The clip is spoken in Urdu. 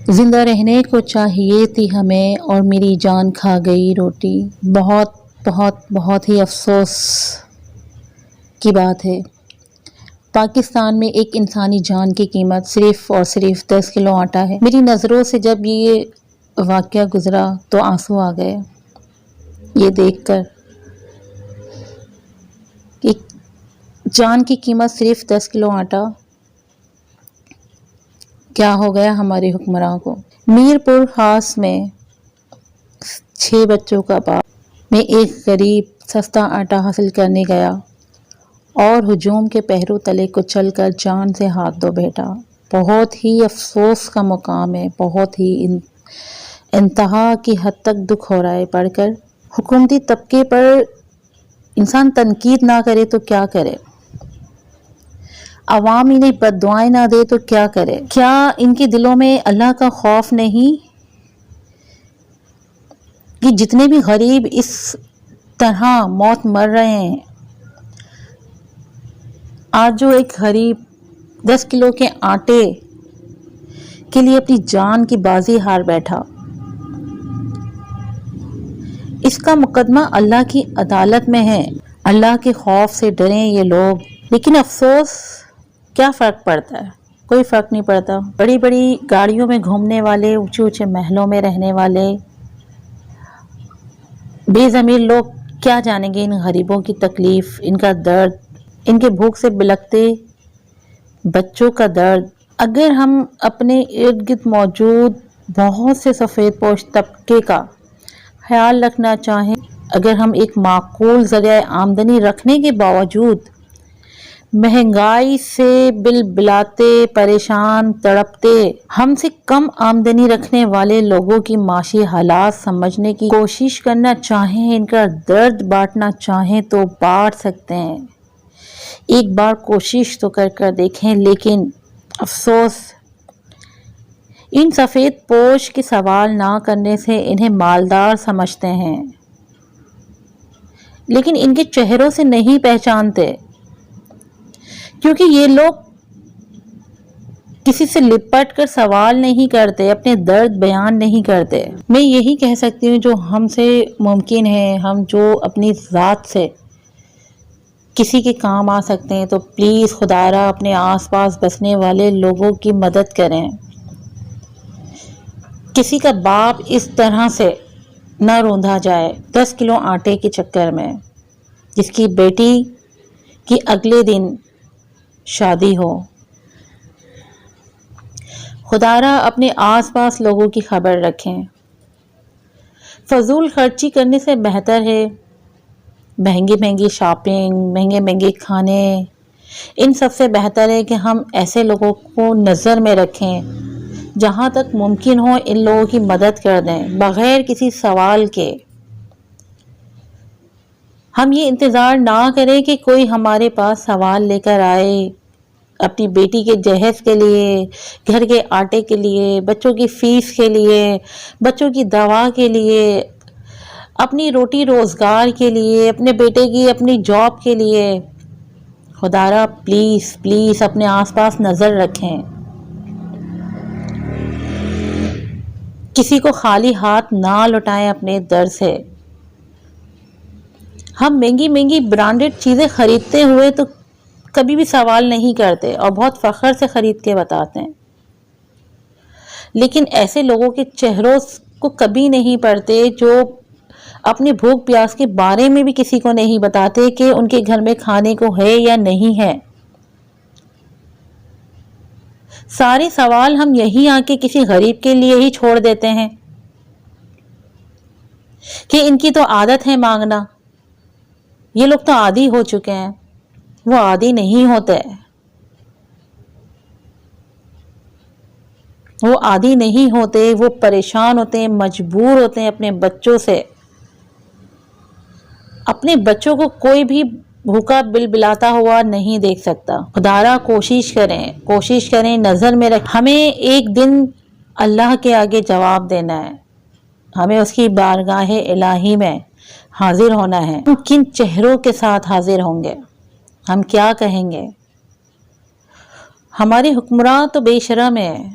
زندہ رہنے کو چاہیے تھی ہمیں اور میری جان کھا گئی روٹی۔ بہت بہت بہت ہی افسوس کی بات ہے۔ پاکستان میں ایک انسانی جان کی قیمت صرف اور صرف 10 کلو آٹا ہے۔ میری نظروں سے جب یہ واقعہ گزرا تو آنسو آ گئے یہ دیکھ کر کہ جان کی قیمت صرف 10 کلو آٹا۔ کیا ہو گیا ہمارے حکمراں کو۔ میر پور خاص میں 6 بچوں کا باپ میں ایک غریب سستا آٹا حاصل کرنے گیا اور ہجوم کے پہرو تلے کچل کر جان سے ہاتھ دھو بیٹھا۔ بہت ہی افسوس کا مقام ہے، بہت ہی انتہا کی حد تک دکھ ہو رہا ہے پڑھ کر۔ حکومتی طبقے پر انسان تنقید نہ کرے تو کیا کرے، عوام انہیں بد دعائیں نہ دے تو کیا کرے۔ کیا ان کے دلوں میں اللہ کا خوف نہیں کہ جتنے بھی غریب اس طرح موت مر رہے ہیں، آج جو ایک غریب 10 کلو کے آٹے کے لیے اپنی جان کی بازی ہار بیٹھا، اس کا مقدمہ اللہ کی عدالت میں ہے۔ اللہ کے خوف سے ڈریں یہ لوگ، لیکن افسوس کیا فرق پڑتا ہے؟ کوئی فرق نہیں پڑتا۔ بڑی بڑی گاڑیوں میں گھومنے والے، اونچے اونچے محلوں میں رہنے والے بے ضمیر لوگ کیا جانیں گے ان غریبوں کی تکلیف، ان کا درد، ان کے بھوک سے بلکتے بچوں کا درد۔ اگر ہم اپنے ارد گرد موجود بہت سے سفید پوش طبقے کا خیال رکھنا چاہیں، اگر ہم ایک معقول ذریعہ آمدنی رکھنے کے باوجود مہنگائی سے بلبلاتے، پریشان، تڑپتے، ہم سے کم آمدنی رکھنے والے لوگوں کی معاشی حالات سمجھنے کی کوشش کرنا چاہیں، ان کا درد بانٹنا چاہیں تو بانٹ سکتے ہیں۔ ایک بار کوشش تو کر دیکھیں، لیکن افسوس ان سفید پوش کے سوال نہ کرنے سے انہیں مالدار سمجھتے ہیں، لیکن ان کے چہروں سے نہیں پہچانتے، کیونکہ یہ لوگ کسی سے لپٹ کر سوال نہیں کرتے، اپنے درد بیان نہیں کرتے۔ میں یہی کہہ سکتی ہوں جو ہم سے ممکن ہے، ہم جو اپنی ذات سے کسی کے کام آ سکتے ہیں تو پلیز خدا را اپنے آس پاس بسنے والے لوگوں کی مدد کریں۔ کسی کا باپ اس طرح سے نہ روندا جائے 10 کلو آٹے کے چکر میں، جس کی بیٹی کی اگلے دن شادی ہو۔ خدا را اپنے آس پاس لوگوں کی خبر رکھیں۔ فضول خرچی کرنے سے بہتر ہے مہنگی شاپنگ، مہنگے کھانے، ان سب سے بہتر ہے کہ ہم ایسے لوگوں کو نظر میں رکھیں، جہاں تک ممکن ہو ان لوگوں کی مدد کر دیں بغیر کسی سوال کے۔ ہم یہ انتظار نہ کریں کہ کوئی ہمارے پاس سوال لے کر آئے اپنی بیٹی کے جہیز کے لیے، گھر کے آٹے کے لیے، بچوں کی فیس کے لیے، بچوں کی دوا کے لیے، اپنی روٹی روزگار کے لیے، اپنے بیٹے کی اپنی جاب کے لیے۔ خدا را پلیز پلیز اپنے آس پاس نظر رکھیں، کسی کو خالی ہاتھ نہ لوٹائیں اپنے در سے۔ ہم مہنگی برانڈڈ چیزیں خریدتے ہوئے تو کبھی بھی سوال نہیں کرتے اور بہت فخر سے خرید کے بتاتے ہیں، لیکن ایسے لوگوں کے چہروں کو کبھی نہیں پڑھتے جو اپنے بھوک پیاس کے بارے میں بھی کسی کو نہیں بتاتے کہ ان کے گھر میں کھانے کو ہے یا نہیں ہے۔ سارے سوال ہم یہی آ کے کسی غریب کے لیے ہی چھوڑ دیتے ہیں کہ ان کی تو عادت ہے مانگنا، یہ لوگ تو عادی ہو چکے ہیں۔ وہ عادی نہیں ہوتے، وہ عادی نہیں ہوتے، وہ پریشان ہوتے ہیں، مجبور ہوتے ہیں اپنے بچوں سے۔ اپنے بچوں کو کوئی بھی بھوکا بلبلاتا ہوا نہیں دیکھ سکتا۔ خدا را کوشش کریں، نظر میں رکھ۔ ہمیں ایک دن اللہ کے آگے جواب دینا ہے، ہمیں اس کی بارگاہ الہی میں حاضر ہونا ہے۔ ہم کن چہروں کے ساتھ حاضر ہوں گے، ہم کیا کہیں گے؟ ہمارے حکمراں تو بے شرم ہیں،